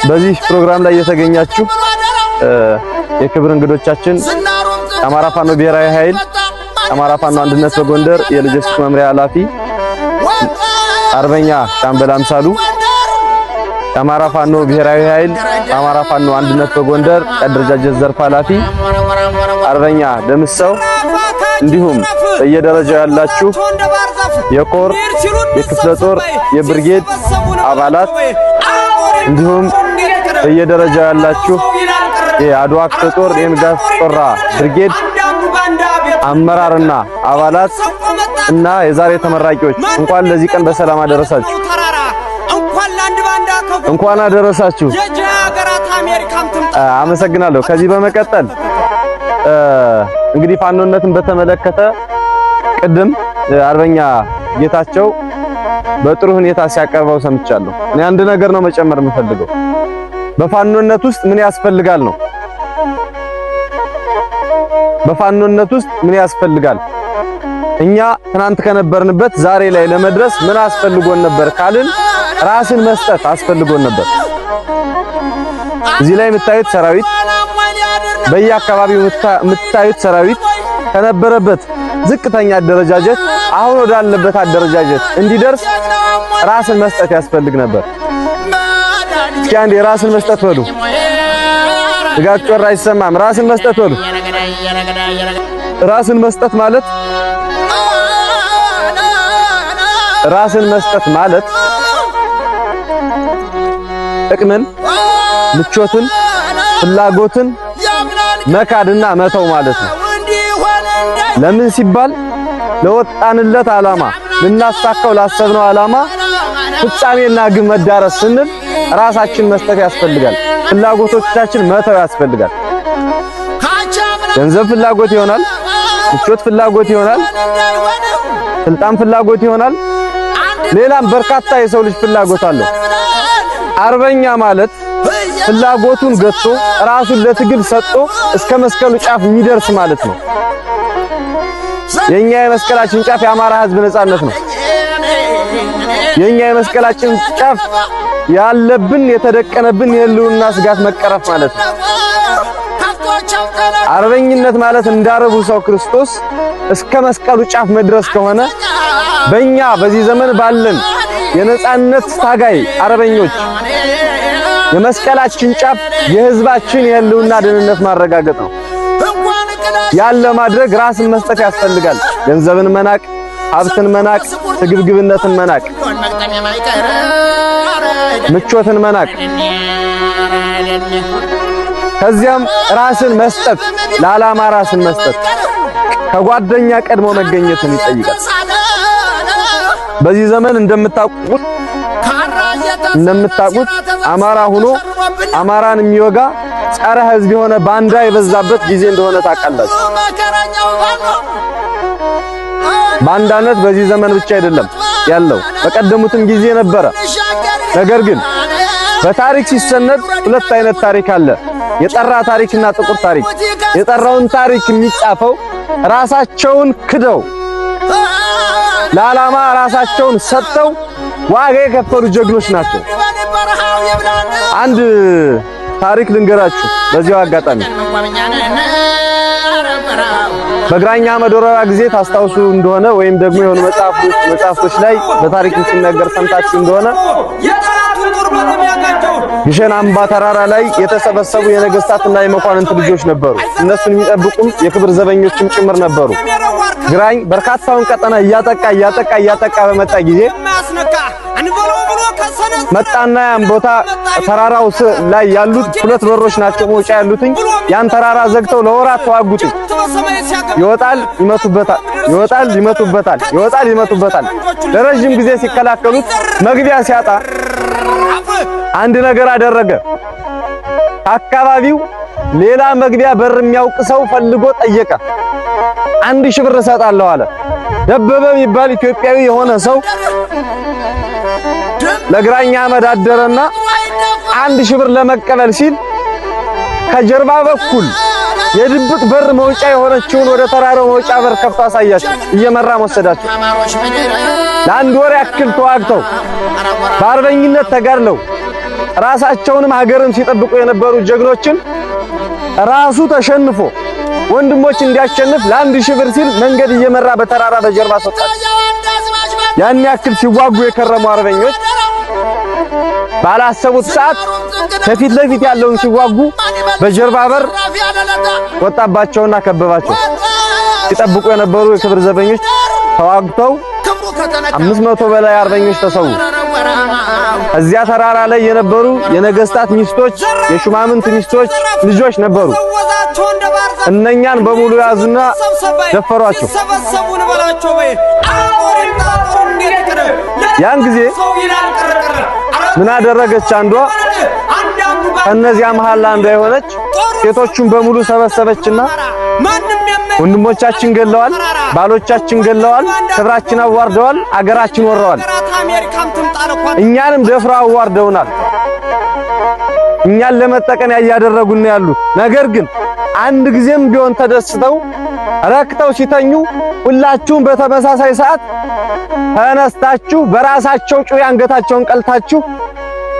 በዚህ ፕሮግራም ላይ የተገኛችሁ የክብር እንግዶቻችን አማራ ፋኖ ብሔራዊ ኃይል አማራ ፋኖ አንድነት በጎንደር የሎጂስቲክስ መምሪያ ኃላፊ አርበኛ ሻምበል አምሳሉ፣ አማራ ፋኖ ብሔራዊ ኃይል አማራ ፋኖ አንድነት በጎንደር አደረጃጀት ዘርፍ ኃላፊ አርበኛ ደምሰው፣ እንዲሁም በየደረጃው ያላችሁ የኮር የክፍለ ጦር የብርጌድ አባላት እንዲሁም በየደረጃው ያላችሁ የአድዋ ክፍለ ጦር የንጋት ጦራ ብርጌድ አመራርና አባላት እና የዛሬ ተመራቂዎች እንኳን ለዚህ ቀን በሰላም አደረሳችሁ። እንኳን አደረሳችሁ። አመሰግናለሁ። ከዚህ በመቀጠል እንግዲህ ፋኖነትን በተመለከተ ቅድም አርበኛ ጌታቸው በጥሩ ሁኔታ ሲያቀርበው ሰምቻለሁ። እኔ አንድ ነገር ነው መጨመር የምፈልገው። በፋኖነት ውስጥ ምን ያስፈልጋል ነው። በፋኖነት ውስጥ ምን ያስፈልጋል? እኛ ትናንት ከነበርንበት ዛሬ ላይ ለመድረስ ምን አስፈልጎን ነበር ካልን ራስን መስጠት አስፈልጎን ነበር። እዚህ ላይ የምታዩት ሰራዊት፣ በየአካባቢው የምታዩት ሰራዊት ከነበረበት ዝቅተኛ አደረጃጀት አሁን ወዳለበት አደረጃጀት እንዲደርስ ራስን መስጠት ያስፈልግ ነበር። እስኪ አንዴ ራስን መስጠት በሉ። ድጋት ጮራ አይሰማም። ራስን መስጠት በሉ። ራስን መስጠት ማለት ጥቅምን፣ ምቾትን፣ ፍላጎትን መካድና መተው ማለት ነው። ለምን ሲባል ለወጣንለት ዓላማ ልናሳካው ላሰብነው ዓላማ ፍጻሜና ግብ መዳረስ ስንል ራሳችን መስጠት ያስፈልጋል። ፍላጎቶቻችን መተው ያስፈልጋል። ገንዘብ ፍላጎት ይሆናል፣ ምቾት ፍላጎት ይሆናል፣ ስልጣን ፍላጎት ይሆናል፣ ሌላም በርካታ የሰው ልጅ ፍላጎት አለው። አርበኛ ማለት ፍላጎቱን ገጥቶ ራሱን ለትግል ሰጥቶ እስከ መስቀሉ ጫፍ የሚደርስ ማለት ነው። የኛ የመስቀላችን ጫፍ የአማራ ሕዝብ ነጻነት ነው። የኛ የመስቀላችን ጫፍ ያለብን የተደቀነብን የህልውና ስጋት መቀረፍ ማለት ነው። አርበኝነት ማለት እንዳረቡ ሰው ክርስቶስ እስከ መስቀሉ ጫፍ መድረስ ከሆነ በእኛ በዚህ ዘመን ባለን የነጻነት ታጋይ አርበኞች የመስቀላችን ጫፍ የህዝባችን የህልውና ደህንነት ማረጋገጥ ነው። ያለ ማድረግ ራስን መስጠት ያስፈልጋል። ገንዘብን መናቅ፣ ሀብትን መናቅ፣ ስግብግብነትን መናቅ፣ ምቾትን መናቅ፣ ከዚያም ራስን መስጠት፣ ለዓላማ ራስን መስጠት ከጓደኛ ቀድሞ መገኘትን ይጠይቃል። በዚህ ዘመን እንደምታውቁት አማራ ሆኖ አማራን የሚወጋ ጸረ ህዝብ የሆነ ባንዳ የበዛበት ጊዜ እንደሆነ ታውቃላችሁ። ባንዳነት በዚህ ዘመን ብቻ አይደለም ያለው፣ በቀደሙትም ጊዜ ነበረ። ነገር ግን በታሪክ ሲሰነድ ሁለት አይነት ታሪክ አለ። የጠራ ታሪክና ጥቁር ታሪክ። የጠራውን ታሪክ የሚጻፈው ራሳቸውን ክደው ለዓላማ ራሳቸውን ሰጥተው ዋጋ የከፈሉ ጀግኖች ናቸው። አንድ ታሪክ ልንገራችሁ በዚያው አጋጣሚ። በግራኛ መዶራራ ጊዜ ታስታውሱ እንደሆነ ወይም ደግሞ የሆኑ መጽሐፎች ላይ በታሪክ ሲነገር ሰምታችሁ እንደሆነ ግሸን አምባ ተራራ ላይ የተሰበሰቡ የነገስታትና የመኳንንት ልጆች ነበሩ። እነሱን የሚጠብቁም የክብር ዘበኞችም ጭምር ነበሩ። ግራኝ በርካታውን ቀጠና እያጠቃ በመጣ ጊዜ መጣና ያን ቦታ ተራራው ላይ ያሉት ሁለት በሮች ናቸው መውጫ ያሉትኝ። ያን ተራራ ዘግተው ለወራት ተዋጉትኝ። ይወጣል ይመቱበታል። ለረጅም ጊዜ ሲከላከሉት መግቢያ ሲያጣ አንድ ነገር አደረገ። አካባቢው ሌላ መግቢያ በር የሚያውቅ ሰው ፈልጎ ጠየቀ። 1000 ብር እሰጣለሁ አለ። ደበበ የሚባል ኢትዮጵያዊ የሆነ ሰው ለግራኛ መዳደረና 1000 ብር ለመቀበል ሲል ከጀርባ በኩል የድብቅ በር መውጫ የሆነችውን ወደ ተራራው መውጫ በር ከፍቶ አሳያቸው። እየመራ ወሰዳቸው። ለአንድ ወር ያክል ተዋግተው በአርበኝነት ተጋድለው ራሳቸውንም ሀገርም ሲጠብቁ የነበሩ ጀግኖችን ራሱ ተሸንፎ ወንድሞች እንዲያሸንፍ ለ1000 ብር ሲል መንገድ እየመራ በተራራ በጀርባ ሰጣቸው። ያን ያክል ሲዋጉ የከረሙ አርበኞች ባላሰቡት ሰዓት ከፊት ለፊት ያለውን ሲዋጉ በጀርባ በር ወጣባቸውና ከበባቸው። ሲጠብቁ የነበሩ የክብር ዘበኞች ተዋግተው 500 በላይ አርበኞች ተሰዉ። እዚያ ተራራ ላይ የነበሩ የነገስታት ሚስቶች፣ የሹማምንት ሚስቶች ልጆች ነበሩ። እነኛን በሙሉ ያዙና ደፈሯቸው። ያን ጊዜ ምን አደረገች? አንዷ ከነዚያ መሃል አንዷ የሆነች ሴቶቹን በሙሉ ሰበሰበችና ወንድሞቻችን ገለዋል፣ ባሎቻችን ገለዋል፣ ክብራችን አዋርደዋል፣ አገራችን ወረዋል፣ እኛንም ደፍረው አዋርደውናል፣ እኛን ለመጠቀም ያያደረጉን ያሉት። ነገር ግን አንድ ጊዜም ቢሆን ተደስተው ረክተው ሲተኙ ሁላችሁም በተመሳሳይ ሰዓት ተነስታችሁ በራሳቸው ጩቤ አንገታቸውን ቀልታችሁ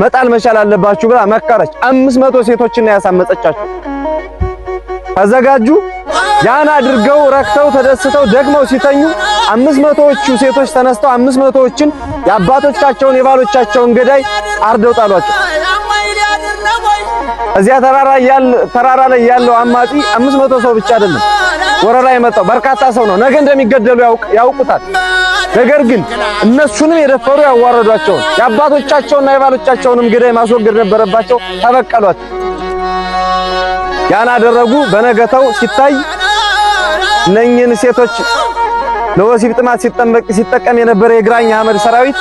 መጣል መቻል አለባችሁ ብላ መከረች። 500 ሴቶችን ያሳመፀቻቸው። ተዘጋጁ። ያን አድርገው ረክተው ተደስተው ደግመው ሲተኙ 500ዎቹ ሴቶች ተነስተው 500ዎችን የአባቶቻቸውን የባሎቻቸውን ገዳይ አርደው ጣሏቸው። እዚያ ተራራ ላይ ያለው አማጺ 500 ሰው ብቻ አይደለም ወረራ የመጣው በርካታ ሰው ነው። ነገ እንደሚገደሉ ያውቁታል። ነገር ግን እነሱንም የደፈሩ ያዋረዷቸውን የአባቶቻቸውና የባሎቻቸውንም ገዳይ ማስወገድ ነበረባቸው። ተበቀሏቸው። ያን አደረጉ። በነገተው ሲታይ እነኝህን ሴቶች ለወሲብ ጥማት ሲጠቀም የነበረ የግራኝ አህመድ ሰራዊት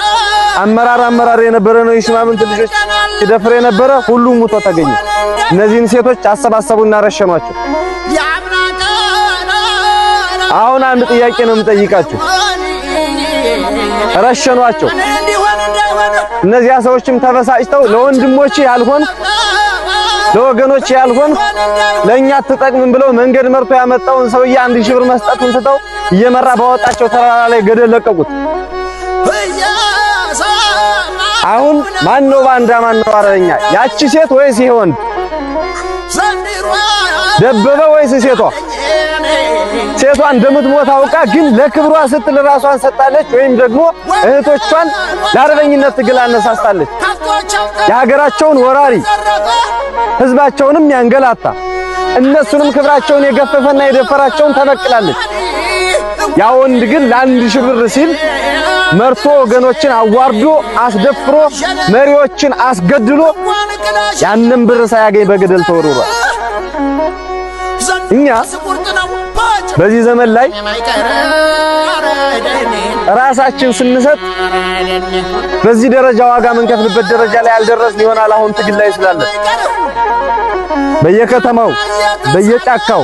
አመራር የነበረ ነው። የሹማምንት ልጆች ሲደፍር የነበረ ሁሉም ሙቶ ተገኘ። እነዚህን ሴቶች አሰባሰቡና ረሸኗቸው። አሁን አንድ ጥያቄ ነው የምጠይቃችሁ። ረሸኗቸው። እነዚያ ሰዎችም ተበሳጭተው ለወንድሞቼ ያልሆን ለወገኖች ያልሆን ለኛ አትጠቅምም ብለው መንገድ መርቶ ያመጣውን ሰውዬ 1000 ብር መስጠቱን ትተው እየመራ ባወጣቸው ተራራ ላይ ገደል ለቀቁት። አሁን ማን ነው ባንዳ? ማን ነው አረኛ? ያቺ ሴት ወይስ ይሄ ወንድ? ደበበ ወይስ ሴቷ? ሴቷ እንደምትሞት አውቃ ግን ለክብሯ ስትል ራሷን ሰጣለች፣ ወይም ደግሞ እህቶቿን ለአርበኝነት ትግል አነሳስታለች። የሀገራቸውን ወራሪ ህዝባቸውንም ያንገላታ እነሱንም ክብራቸውን የገፈፈና የደፈራቸውን ተበቅላለች። ያ ወንድ ግን ለ1000 ብር ሲል መርቶ ወገኖችን አዋርዶ አስደፍሮ መሪዎችን አስገድሎ ያንን ብር ሳያገኝ በገደል ተወርውሯል። እኛ በዚህ ዘመን ላይ ራሳችን ስንሰጥ በዚህ ደረጃ ዋጋ መንከፍልበት ደረጃ ላይ አልደረስን ይሆናል። አሁን ትግል ላይ ስላለን በየከተማው በየጫካው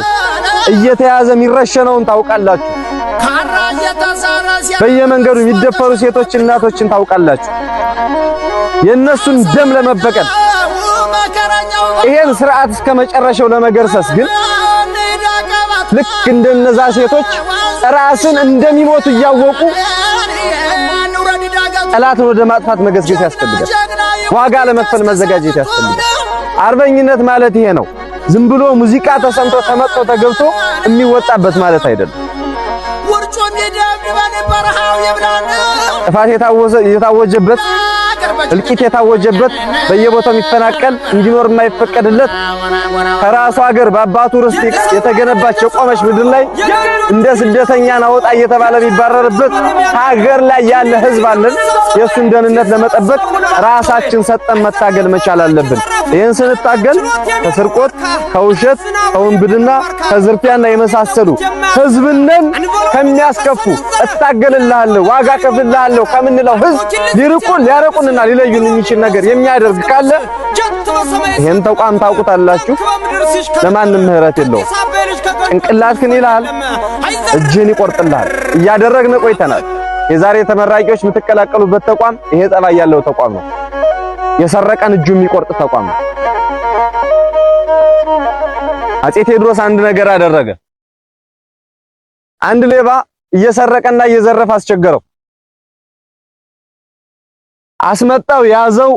እየተያዘ የሚረሸነውን ታውቃላችሁ። በየመንገዱ የሚደፈሩ ሴቶች እናቶችን ታውቃላችሁ። የነሱን ደም ለመበቀል ይሄን ስርዓት እስከ መጨረሻው ለመገርሰስ ግን ልክ እንደነዛ ሴቶች ራስን እንደሚሞቱ እያወቁ ጠላትን ወደ ማጥፋት መገስገስ ያስፈልጋል። ዋጋ ለመክፈል መዘጋጀት ያስፈልጋል። አርበኝነት ማለት ይሄ ነው። ዝም ብሎ ሙዚቃ ተሰምቶ ተመጥቶ ተገብቶ የሚወጣበት ማለት አይደለም። ጥፋት የታወጀበት እልቂት የታወጀበት በየቦታው የሚፈናቀል እንዲኖር የማይፈቀድለት ከራሱ ሀገር በአባቱ ርስት የተገነባች የቆመች ምድር ላይ እንደ ስደተኛ ናወጣ እየተባለ የሚባረርበት ሀገር ላይ ያለ ህዝብ አለን። የሱን ደህንነት ለመጠበቅ ራሳችን ሰጠን መታገል መቻል አለብን። ይህን ስንታገል ከስርቆት፣ ከውሸት፣ ከወንብድና፣ ከዝርፊያና የመሳሰሉ ህዝብነን ከሚያስከፉ እታገልልሃለሁ ዋጋ ከፍልልሃለሁ ከምንለው ህዝብ ሊያረቁንና ሊለዩን የሚችል ነገር የሚያደርግ ካለ ይሄን ተቋም ታውቁታላችሁ። ለማንም ምህረት የለውም። ጭንቅላትህን ይልሃል፣ እጅህን ይቆርጥልሃል። እያደረግን ቆይተናል። የዛሬ ተመራቂዎች የምትቀላቀሉበት ተቋም ይሄ ጸባይ ያለው ተቋም ነው። የሰረቀን እጁ የሚቆርጥ ተቋም ነው። አፄ ቴዎድሮስ አንድ ነገር አደረገ። አንድ ሌባ እየሰረቀና እየዘረፈ አስቸገረው። አስመጣው፣ ያዘው፣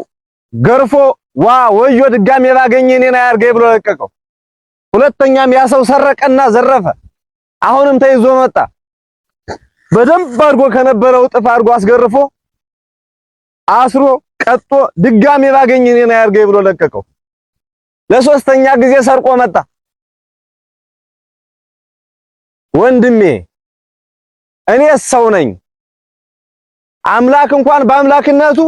ገርፎ ወዮ ድጋሜ ባገኘ እኔን አያርገኝ ብሎ ለቀቀው። ሁለተኛም ያ ሰው ሰረቀና ዘረፈ። አሁንም ተይዞ መጣ። በደንብ አድርጎ ከነበረው ጥፍ አድርጎ አስገርፎ አስሮ ቀጦ ድጋሜ ባገኘ እኔን አያርገኝ ብሎ ለቀቀው። ለሶስተኛ ጊዜ ሰርቆ መጣ። ወንድሜ እኔ ሰው ነኝ። አምላክ እንኳን በአምላክነቱ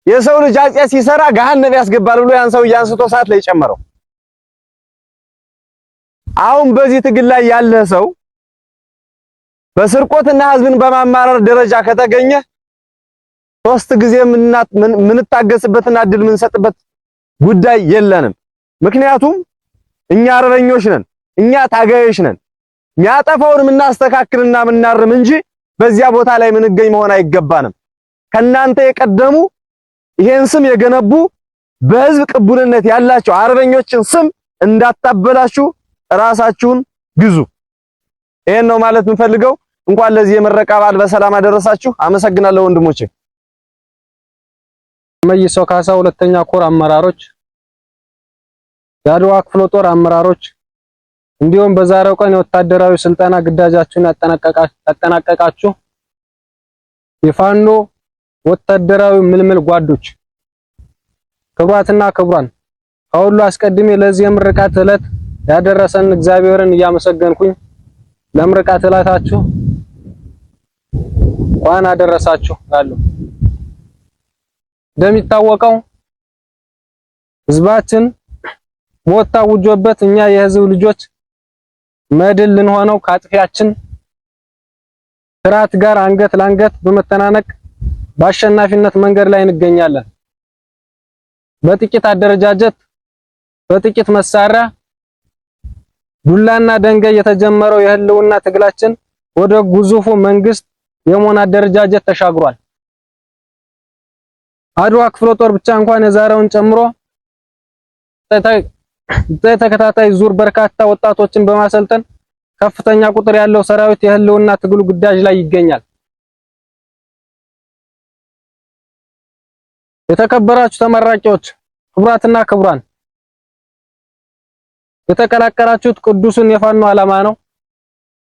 የሰው ልጅ ኃጢአት ሲሰራ ገሃነም ያስገባል ብሎ ያን ሰው ያንስቶ ሰዓት ላይ ጨመረው። አሁን በዚህ ትግል ላይ ያለ ሰው በስርቆትና ህዝብን በማማረር ደረጃ ከተገኘ ሶስት ጊዜ ምንታገስበትና እድል ምንሰጥበት ጉዳይ የለንም። ምክንያቱም እኛ አርበኞች ነን፣ እኛ ታጋዮች ነን። የሚያጠፋውን ምናስተካክልና ምናርም እንጂ በዚያ ቦታ ላይ ምንገኝ መሆን አይገባንም። ከናንተ የቀደሙ ይሄን ስም የገነቡ በህዝብ ቅቡልነት ያላቸው አርበኞችን ስም እንዳታበላሹ ራሳችሁን ግዙ። ይሄን ነው ማለት የምፈልገው። እንኳን ለዚህ የምረቃ በዓል በሰላም አደረሳችሁ። አመሰግናለሁ ወንድሞቼ። መይሰው ካሳ ሁለተኛ ኮር አመራሮች፣ የአድዋ ክፍለ ጦር አመራሮች እንዲሁም በዛሬው ቀን የወታደራዊ ስልጠና ግዳጃችሁን ያጠናቀቃችሁ የፋኖ ወታደራዊ ምልምል ጓዶች፣ ክቡራትና ክቡራን፣ ከሁሉ አስቀድሜ ለዚህ የምርቃት ዕለት ያደረሰን እግዚአብሔርን እያመሰገንኩኝ ለምርቃት ዕለታችሁ እንኳን አደረሳችሁ እላለሁ። እንደሚታወቀው ህዝባችን ሞት ታውጆበት እኛ የህዝብ ልጆች መድል ልንሆነው ከአጥፊያችን ስርዓት ጋር አንገት ለአንገት በመተናነቅ በአሸናፊነት መንገድ ላይ እንገኛለን። በጥቂት አደረጃጀት በጥቂት መሳሪያ ዱላና ደንጋይ የተጀመረው የህልውና ትግላችን ወደ ግዙፉ መንግስት የመሆን አደረጃጀት ተሻግሯል። አድዋ ክፍለ ጦር ብቻ እንኳን የዛሬውን ጨምሮ ተከታታይ ዙር በርካታ ወጣቶችን በማሰልጠን ከፍተኛ ቁጥር ያለው ሰራዊት የህልውና ትግሉ ግዳጅ ላይ ይገኛል። የተከበራችሁ ተመራቂዎች፣ ክቡራትና ክቡራን፣ የተቀላቀላችሁት ቅዱስን የፋኖ ዓላማ ነው።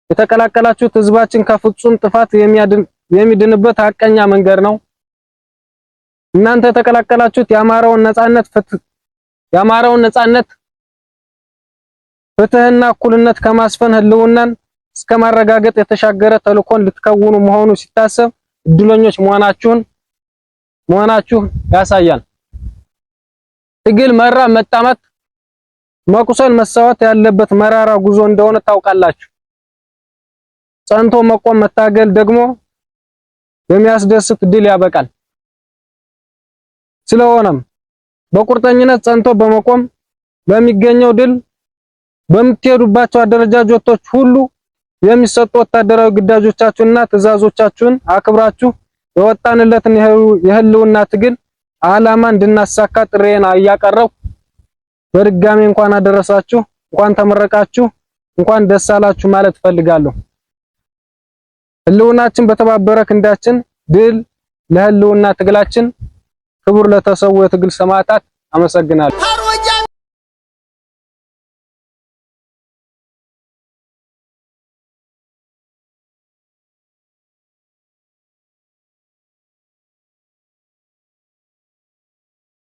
የተቀላቀላችሁት ህዝባችን ከፍጹም ጥፋት የሚድንበት ሐቀኛ መንገድ ነው። እናንተ የተቀላቀላችሁት የአማራውን ነጻነት ፍትህና እኩልነት ከማስፈን ህልውናን እስከማረጋገጥ የተሻገረ ተልእኮን ልትከውኑ መሆኑ ሲታሰብ እድለኞች መሆናችሁ ያሳያል። ትግል መራብ፣ መጣመት፣ መቁሰል፣ መሰዋት ያለበት መራራ ጉዞ እንደሆነ ታውቃላችሁ። ጸንቶ መቆም፣ መታገል ደግሞ በሚያስደስት ድል ያበቃል። ስለሆነም በቁርጠኝነት ጸንቶ በመቆም በሚገኘው ድል በምትሄዱባቸው አደረጃጀቶች ሁሉ የሚሰጡ ወታደራዊ ግዳጆቻችሁንና ትዕዛዞቻችሁን አክብራችሁ የወጣንለትን የህልውና ትግል ዓላማ እንድናሳካ ጥሬን እያቀረብኩ በድጋሚ እንኳን አደረሳችሁ፣ እንኳን ተመረቃችሁ፣ እንኳን ደስ አላችሁ ማለት ፈልጋለሁ። ህልውናችን በተባበረ ክንዳችን፣ ድል ለህልውና ትግላችን፣ ክቡር ለተሰዉ የትግል ሰማዕታት። አመሰግናለሁ።